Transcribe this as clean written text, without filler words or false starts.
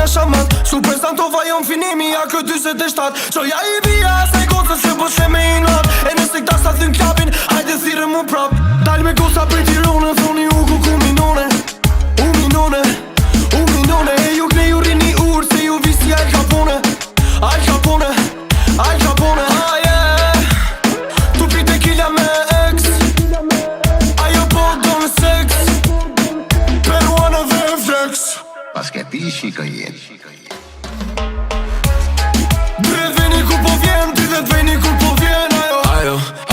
na shaman Super stantova jon finimi ja kë 27 Qoja i bia se gocës që po sheme i not E nëse këta sa thyn klapin hajde thire mu prap Dal me gosa për Tironën thoni ugu ku minone U minone E ju kne ju rini ur se ju visi Al Capone Al Capone Al Capone ah yeah Tu pi tequila me ex Ajo po do me sex Peruana dhe flex Pas ke pishi ka jet Dret veni kur po vjen, ty dhet veni kur po vjen Ajo